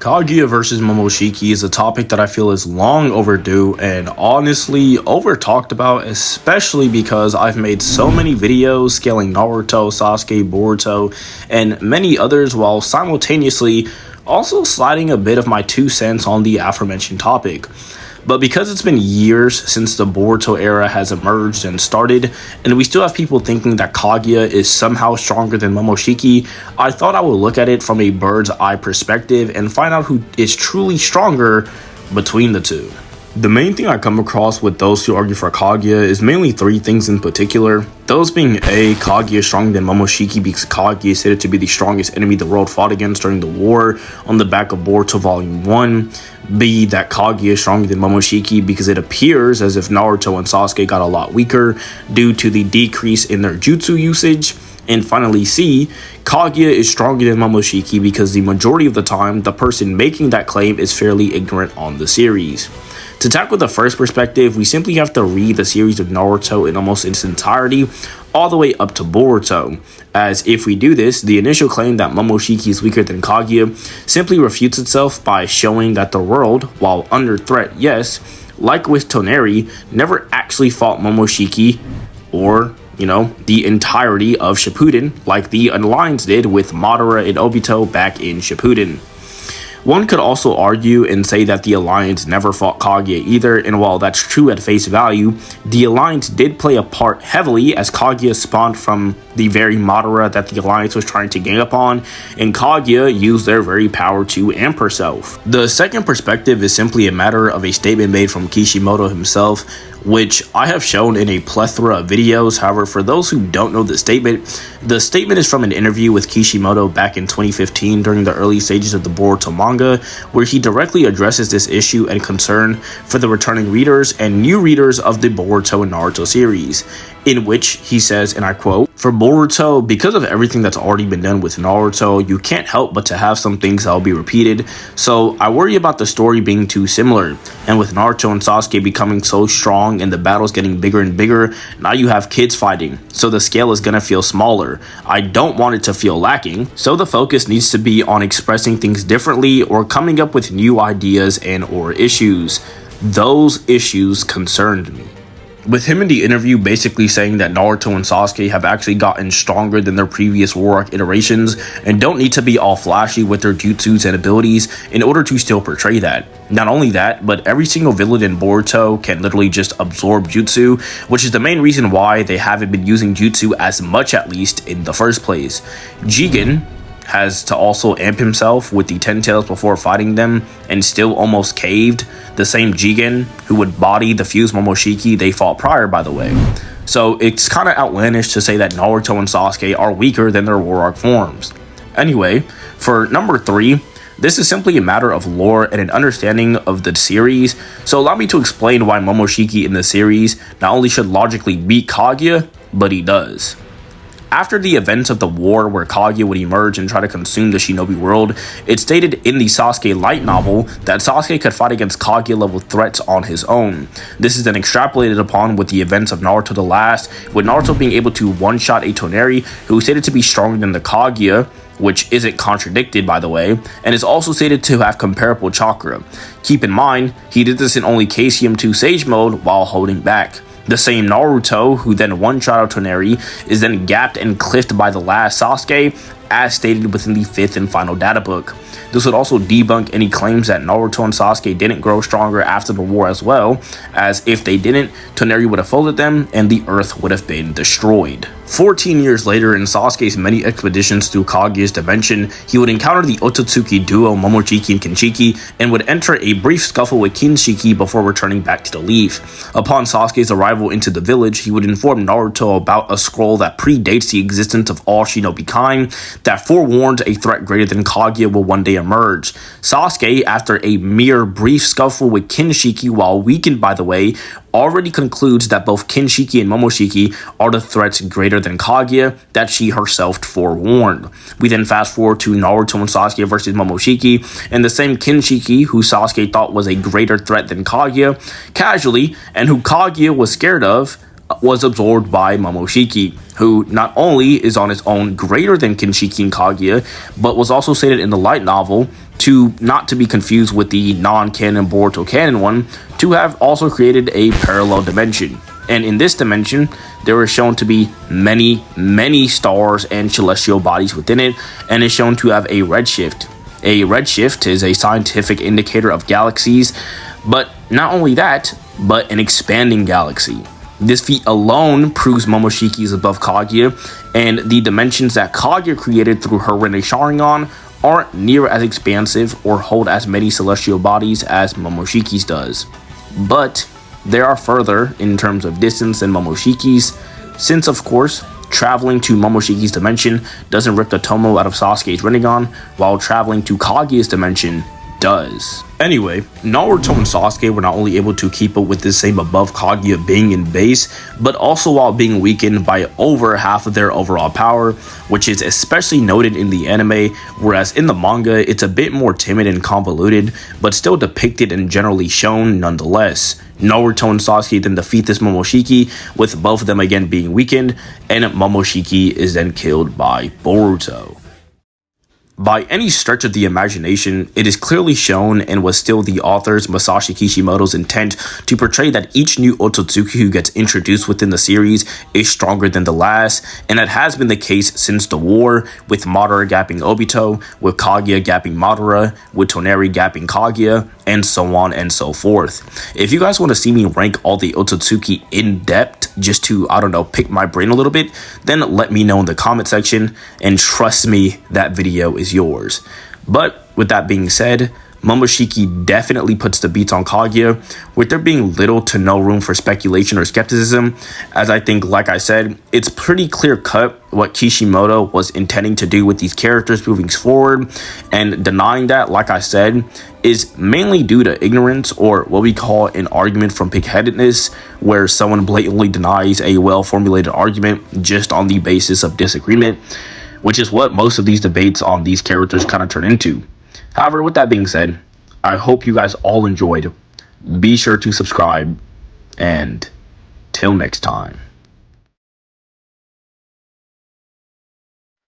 Kaguya vs Momoshiki is a topic that I feel is long overdue and honestly over talked about, especially because I've made so many videos scaling Naruto, Sasuke, Boruto, and many others while simultaneously also sliding a bit of my 2 cents on the aforementioned topic. But because it's been years since the Boruto era has emerged and started, and we still have people thinking that Kaguya is somehow stronger than Momoshiki, I thought I would look at it from a bird's eye perspective and find out who is truly stronger between the two. The main thing I come across with those who argue for Kaguya is mainly 3 things in particular. Those being A, Kaguya is stronger than Momoshiki because Kaguya is stated to be the strongest enemy the world fought against during the war on the back of Boruto Volume 1. B, that Kaguya is stronger than Momoshiki because it appears as if Naruto and Sasuke got a lot weaker due to the decrease in their jutsu usage. And finally, C, Kaguya is stronger than Momoshiki because the majority of the time, the person making that claim is fairly ignorant on the series. To tackle the first perspective, we simply have to read the series of Naruto in almost its entirety, all the way up to Boruto, as if we do this, the initial claim that Momoshiki is weaker than Kaguya simply refutes itself by showing that the world, while under threat, yes, like with Toneri, never actually fought Momoshiki or the entirety of Shippuden, like the Alliance did with Madara and Obito back in Shippuden. One could also argue and say that the Alliance never fought Kaguya either, and while that's true at face value, the Alliance did play a part heavily as Kaguya spawned from the very Madara that the Alliance was trying to gang up on, and Kaguya used their very power to amp herself. The second perspective is simply a matter of a statement made from Kishimoto himself, which I have shown in a plethora of videos. However, for those who don't know the statement is from an interview with Kishimoto back in 2015 during the early stages of the Boruto manga, where he directly addresses this issue and concern for the returning readers and new readers of the Boruto and Naruto series, in which he says, and I quote, "For Boruto, because of everything that's already been done with Naruto, you can't help but to have some things that will be repeated, so I worry about the story being too similar, and with Naruto and Sasuke becoming so strong and the battles getting bigger and bigger, now you have kids fighting, so the scale is gonna feel smaller. I don't want it to feel lacking, so the focus needs to be on expressing things differently or coming up with new ideas and or issues. Those issues concerned me." With him in the interview basically saying that Naruto and Sasuke have actually gotten stronger than their previous war arc iterations and don't need to be all flashy with their jutsus and abilities in order to still portray that. Not only that, but every single villain in Boruto can literally just absorb jutsu, which is the main reason why they haven't been using jutsu as much, at least in the first place. Jigen has to also amp himself with the 10 tails before fighting them and still almost caved, the same Jigen who would body the fused Momoshiki they fought prior, by the way. So it's kind of outlandish to say that Naruto and Sasuke are weaker than their war arc forms. Anyway, for number 3, this is simply a matter of lore and an understanding of the series, so allow me to explain why Momoshiki in the series not only should logically beat Kaguya, but he does. After the events of the war where Kaguya would emerge and try to consume the shinobi world, it's stated in the Sasuke light novel that Sasuke could fight against Kaguya level threats on his own. This is then extrapolated upon with the events of Naruto the Last, with Naruto being able to one-shot a Toneri who is stated to be stronger than the Kaguya, which isn't contradicted by the way, and is also stated to have comparable chakra. Keep in mind, he did this in only KCM2 Sage mode while holding back. The same Naruto, who then one-shot out Toneri, is then gapped and cliffed by the last Sasuke, as stated within the 5th and final data book. This would also debunk any claims that Naruto and Sasuke didn't grow stronger after the war as well, as if they didn't, Toneri would have folded them and the earth would have been destroyed. 14 years later, in Sasuke's many expeditions through Kaguya's dimension, he would encounter the Otsutsuki duo Momochiki and Kinshiki and would enter a brief scuffle with Kinshiki before returning back to the Leaf. Upon Sasuke's arrival into the village, he would inform Naruto about a scroll that predates the existence of all shinobi kind that forewarned a threat greater than Kaguya will one day emerge. Sasuke, after a mere brief scuffle with Kinshiki while weakened by the way, already concludes that both Kinshiki and Momoshiki are the threats greater than Kaguya that she herself forewarned. We then fast forward to Naruto and Sasuke versus Momoshiki, and the same Kinshiki, who Sasuke thought was a greater threat than Kaguya, casually, and who Kaguya was scared of, was absorbed by Momoshiki, who not only is on its own greater than Kinshiki and Kaguya, but was also stated in the light novel not to be confused with the non-canon Boruto canon one, to have also created a parallel dimension. And in this dimension, there are shown to be many stars and celestial bodies within it, and is shown to have a redshift. A redshift is a scientific indicator of galaxies, but not only that, but an expanding galaxy. This feat alone proves Momoshiki is above Kaguya, and the dimensions that Kaguya created through her Rinne Sharingan aren't near as expansive or hold as many celestial bodies as Momoshiki's does. But there are further in terms of distance than Momoshiki's, since of course, traveling to Momoshiki's dimension doesn't rip the Tomo out of Sasuke's Rinnegan, while traveling to Kaguya's dimension does. Anyway, Naruto and Sasuke were not only able to keep up with the same above Kaguya being in base, but also while being weakened by over half of their overall power, which is especially noted in the anime, whereas in the manga it's a bit more timid and convoluted, but still depicted and generally shown nonetheless. Naruto and Sasuke then defeat this Momoshiki, with both of them again being weakened, and Momoshiki is then killed by Boruto. By any stretch of the imagination, it is clearly shown and was still the author's Masashi Kishimoto's intent to portray that each new Otsutsuki who gets introduced within the series is stronger than the last, and that has been the case since the war, with Madara gapping Obito, with Kaguya gapping Madara, with Toneri gapping Kaguya, and so on and so forth. If you guys want to see me rank all the Otsutsuki in depth, just to, I don't know, pick my brain a little bit, then let me know in the comment section, and trust me, that video is yours. But with that being said, Momoshiki definitely puts the beats on Kaguya, with there being little to no room for speculation or skepticism, as I think, like I said, it's pretty clear cut what Kishimoto was intending to do with these characters moving forward, and denying that, like I said, is mainly due to ignorance, or what we call an argument from pigheadedness, where someone blatantly denies a well-formulated argument just on the basis of disagreement, which is what most of these debates on these characters kind of turn into. However, with that being said, I hope you guys all enjoyed. Be sure to subscribe, and till next time.